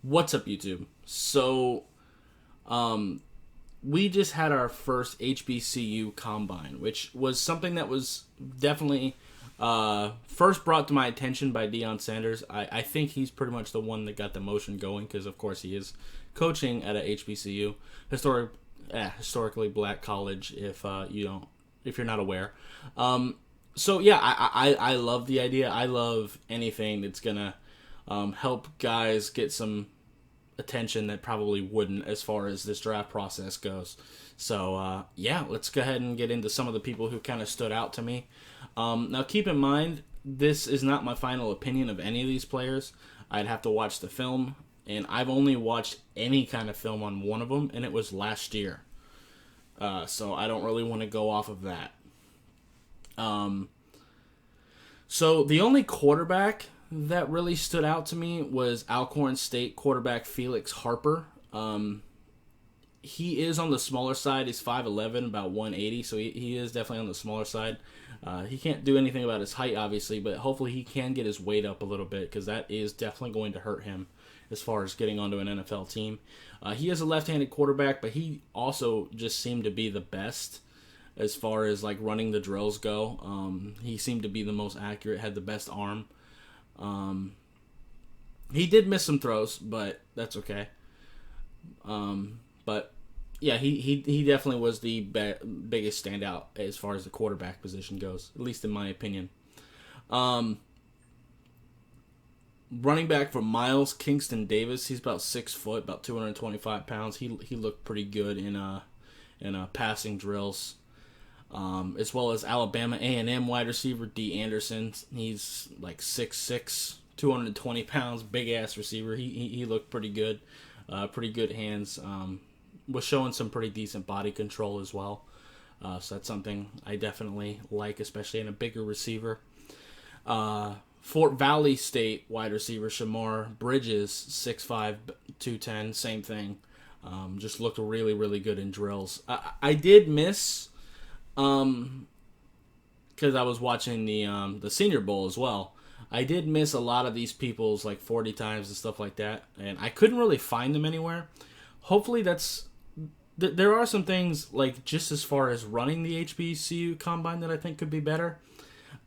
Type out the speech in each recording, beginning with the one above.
What's up, YouTube? So, we just had our first HBCU combine, which was something that was definitely first brought to my attention by Dion Sanders. I think he's pretty much the one that got the motion going because, of course, he is coaching at a HBCU, historically black college. If you're not aware, so yeah, I love the idea. I love anything that's gonna help guys get some attention that probably wouldn't as far as this draft process goes. So, yeah, let's go ahead and get into some of the people who kind of stood out to me. Now, keep in mind, this is not my final opinion of any of these players. I'd have to watch the film, and I've only watched any kind of film on one of them, and it was last year. So I don't really want to go off of that. So the only quarterback that really stood out to me was Alcorn State quarterback Felix Harper. He is on the smaller side. He's 5'11", about 180, so he is definitely on the smaller side. He can't do anything about his height, obviously, but hopefully he can get his weight up a little bit because that is definitely going to hurt him as far as getting onto an NFL team. He is a left-handed quarterback, but he also just seemed to be the best as far as like running the drills go. He seemed to be the most accurate, had the best arm. He did miss some throws, but that's okay. But yeah, he definitely was the biggest standout as far as the quarterback position goes, at least in my opinion. Running back for Miles, Kingston Davis, he's about 6 foot, about 225 pounds. He looked pretty good in passing drills. As well as Alabama A&M wide receiver D. Anderson. He's like 6'6", 220 pounds, big-ass receiver. He looked pretty good. Pretty good hands. Was showing some pretty decent body control as well. So that's something I definitely like, especially in a bigger receiver. Fort Valley State wide receiver Shamar Bridges, 6'5", 210, same thing. Just looked really, really good in drills. I did miss... because I was watching the Senior Bowl as well. I did miss a lot of these people's like 40 times and stuff like that, and I couldn't really find them anywhere. Hopefully there are some things like just as far as running the HBCU combine that I think could be better.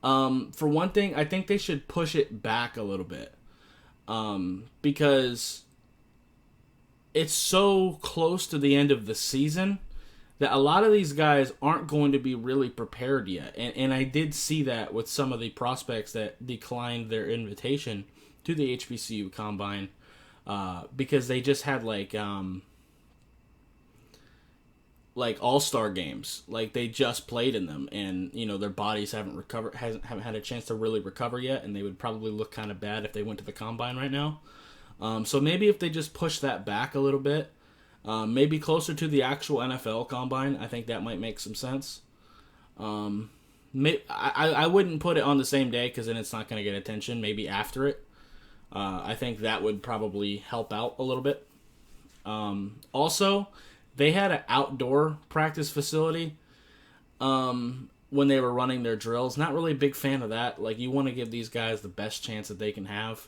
For one thing, I think they should push it back a little bit, because it's so close to the end of the season that a lot of these guys aren't going to be really prepared yet. And I did see that with some of the prospects that declined their invitation to the HBCU Combine because they just had like all-star games. Like they just played in them and, you know, their bodies haven't had a chance to really recover yet, and they would probably look kind of bad if they went to the Combine right now. So maybe if they just push that back a little bit, maybe closer to the actual NFL Combine, I think that might make some sense. I wouldn't put it on the same day because then it's not going to get attention. Maybe after it. I think that would probably help out a little bit. Also, they had an outdoor practice facility when they were running their drills. Not really a big fan of that. Like, you want to give these guys the best chance that they can have.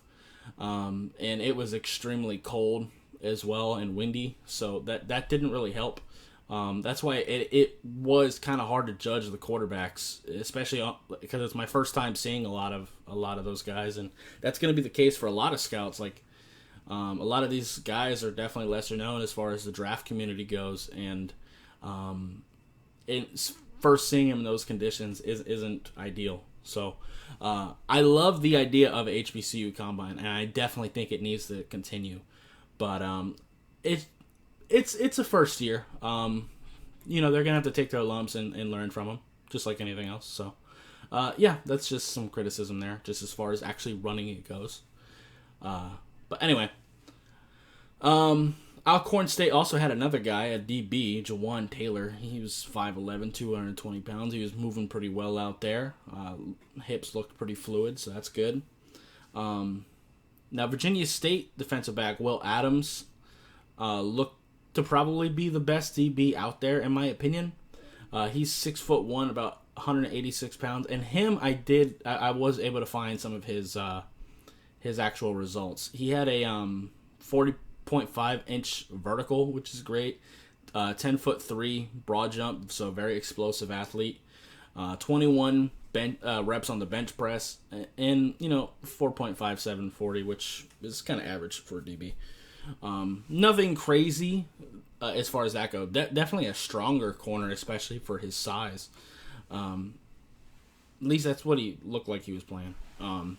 And it was extremely cold as well and windy, so that didn't really help. That's why it was kind of hard to judge the quarterbacks, especially because it's my first time seeing a lot of those guys, and that's going to be the case for a lot of scouts. Like a lot of these guys are definitely lesser known as far as the draft community goes, and first seeing him in those conditions isn't ideal. So I love the idea of a HBCU combine, and I definitely think it needs to continue. But it's a first year. You know, they're gonna have to take their lumps and learn from them, just like anything else. So, yeah, that's just some criticism there, just as far as actually running it goes. But anyway, Alcorn State also had another guy, a DB, Jawan Taylor. He was 5'11", 220 pounds. He was moving pretty well out there. Hips looked pretty fluid, so that's good. Now, Virginia State defensive back Will Adams looked to probably be the best DB out there, in my opinion. He's 6'1", about 186 pounds, and him, I was able to find some of his actual results. He had a 40.5-inch vertical, which is great. 10'3" broad jump, so very explosive athlete. 21 reps on the bench press, and 4.57 40, which is kind of average for a DB. Nothing crazy as far as that goes. Definitely a stronger corner, especially for his size. At least that's what he looked like he was playing. I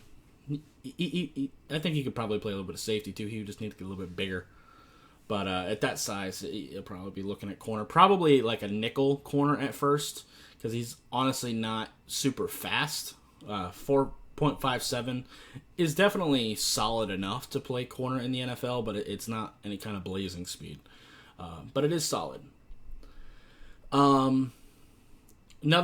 think he could probably play a little bit of safety too. He would just need to get a little bit bigger. But at that size, he'll probably be looking at corner. Probably like a nickel corner at first, because he's honestly not super fast. 4.57 is definitely solid enough to play corner in the NFL, but it's not any kind of blazing speed. But it is solid. Another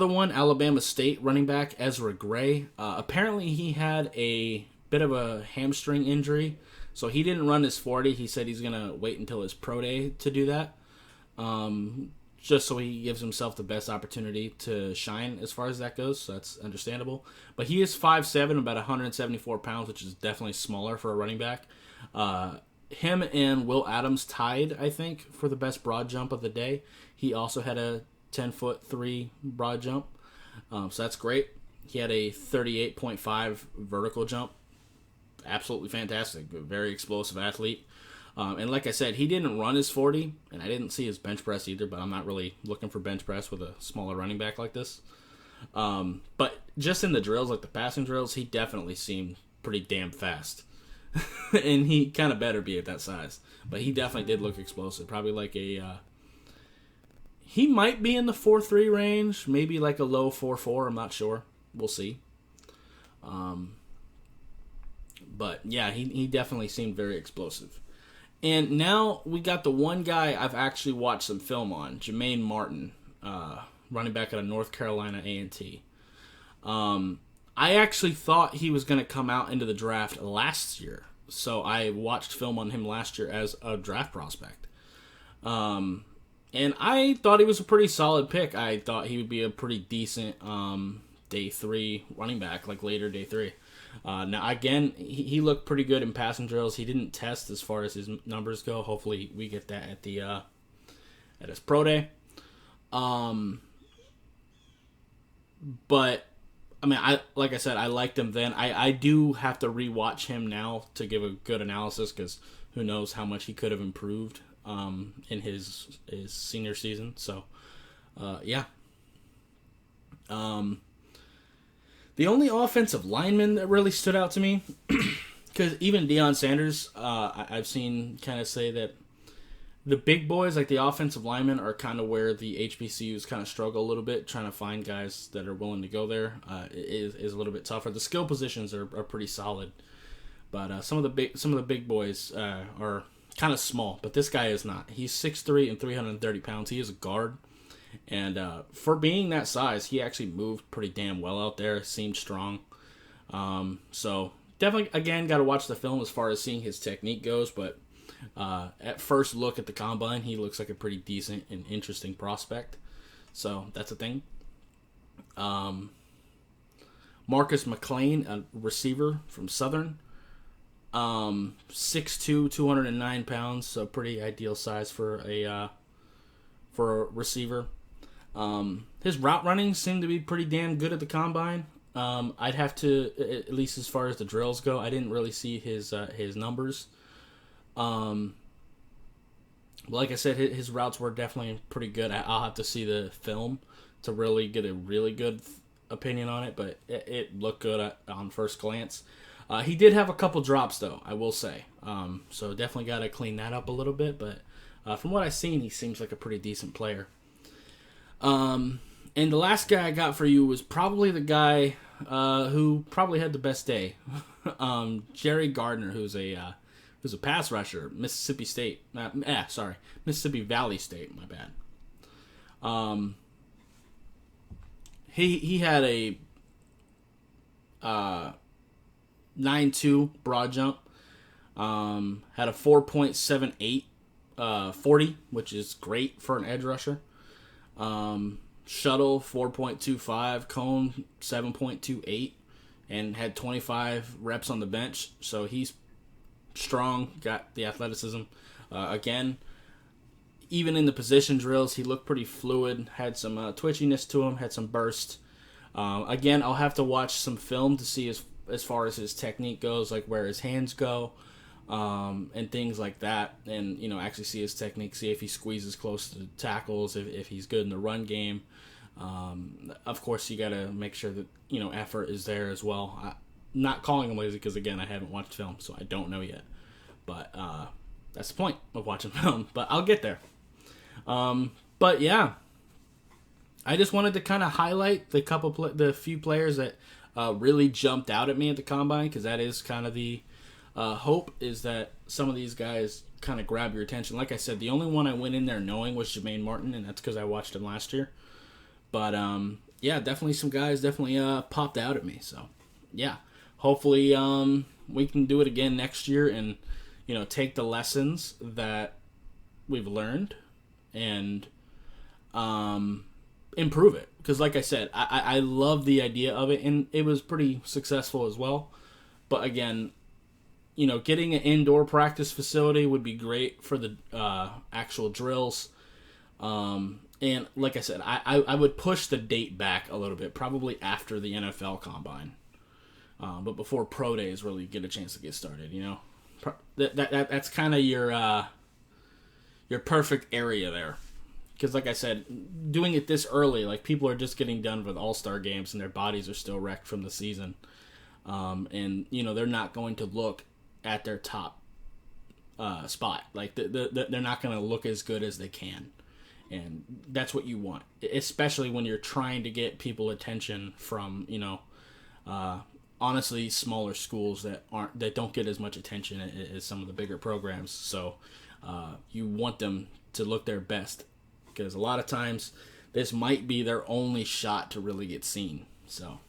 one, Alabama State running back Ezra Gray. Apparently he had a bit of a hamstring injury, so he didn't run his 40. He said he's going to wait until his pro day to do that, just so he gives himself the best opportunity to shine as far as that goes, so that's understandable. But he is 5'7", about 174 pounds, which is definitely smaller for a running back. Him and Will Adams tied, I think, for the best broad jump of the day. He also had a 10'3" broad jump, so that's great. He had a 38.5 vertical jump. Absolutely fantastic. Very explosive athlete. And like I said, he didn't run his 40, and I didn't see his bench press either, but I'm not really looking for bench press with a smaller running back like this. But just in the drills, like the passing drills, he definitely seemed pretty damn fast. And he kind of better be at that size. But he definitely did look explosive. Probably like a... he might be in the 4.3 range, maybe like a low 4.4, I'm not sure. We'll see. But yeah, he definitely seemed very explosive. And now we got the one guy I've actually watched some film on, Jermaine Martin, running back out of North Carolina A&T. I actually thought he was going to come out into the draft last year, so I watched film on him last year as a draft prospect. And I thought he was a pretty solid pick. I thought he would be a pretty decent day 3 running back, like later day 3. Now, again, he looked pretty good in passing drills. He didn't test as far as his numbers go. Hopefully we get that at the at his pro day. But, I mean, like I said, I liked him then. I do have to rewatch him now to give a good analysis, because who knows how much he could have improved in his senior season. So, yeah. The only offensive lineman that really stood out to me, because even Dion Sanders, I've seen kind of say that the big boys, like the offensive linemen, are kind of where the HBCUs kind of struggle a little bit, trying to find guys that are willing to go there. Is a little bit tougher. The skill positions are pretty solid, but some of the big boys are kind of small. But this guy is not. He's 6'3" and 330 pounds. He is a guard. And for being that size, he actually moved pretty damn well out there. Seemed strong. So definitely, again, got to watch the film as far as seeing his technique goes. But at first look at the combine, he looks like a pretty decent and interesting prospect. So that's a thing. Marcus Mclean, a receiver from Southern. 6'2", 209 pounds. So pretty ideal size for a receiver. His route running seemed to be pretty damn good at the combine. I'd have to, at least as far as the drills go, I didn't really see his numbers. Like I said, his routes were definitely pretty good. I'll have to see the film to really get a really good opinion on it, but it looked good on first glance. He did have a couple drops, though, I will say. So definitely got to clean that up a little bit, but from what I've seen, he seems like a pretty decent player. And the last guy I got for you was probably the guy who probably had the best day. Jerry Gardner, who's a pass rusher, Mississippi State. Mississippi Valley State. My bad. He had a 9.2 broad jump. Had a 4.78 40, which is great for an edge rusher. Shuttle 4.25, cone 7.28, and had 25 reps on the bench. So he's strong, got the athleticism. Again, even in the position drills, he looked pretty fluid, had some twitchiness to him, had some burst. Again, I'll have to watch some film to see as far as his technique goes, like where his hands go, and things like that, and actually see his technique, see if he squeezes close to tackles, if he's good in the run game. Of course, you got to make sure that effort is there as well. I'm not calling him lazy because again, I haven't watched film, so I don't know yet. But that's the point of watching film. But I'll get there. But yeah, I just wanted to kind of highlight the few players that really jumped out at me at the combine, because that is kind of the hope, is that some of these guys kind of grab your attention. Like I said, the only one I went in there knowing was Jermaine Martin, and that's because I watched him last year. But yeah, definitely some guys popped out at me. So yeah, hopefully we can do it again next year and take the lessons that we've learned and improve it. Because like I said, I love the idea of it, and it was pretty successful as well. But again, getting an indoor practice facility would be great for the actual drills. And like I said, I would push the date back a little bit, probably after the NFL Combine. But before Pro Days really get a chance to get started, That's kind of your perfect area there. Because like I said, doing it this early, like people are just getting done with All-Star games and their bodies are still wrecked from the season. And, they're not going to look at their top spot. Like they're not going to look as good as they can. And that's what you want, especially when you're trying to get people attention from, honestly, smaller schools that don't get as much attention as some of the bigger programs. So you want them to look their best, because a lot of times this might be their only shot to really get seen. So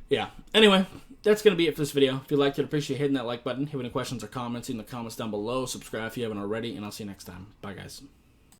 yeah. Anyway, that's going to be it for this video. If you liked it, appreciate hitting that like button. If you have any questions or comments, in the comments down below. Subscribe if you haven't already, and I'll see you next time. Bye, guys.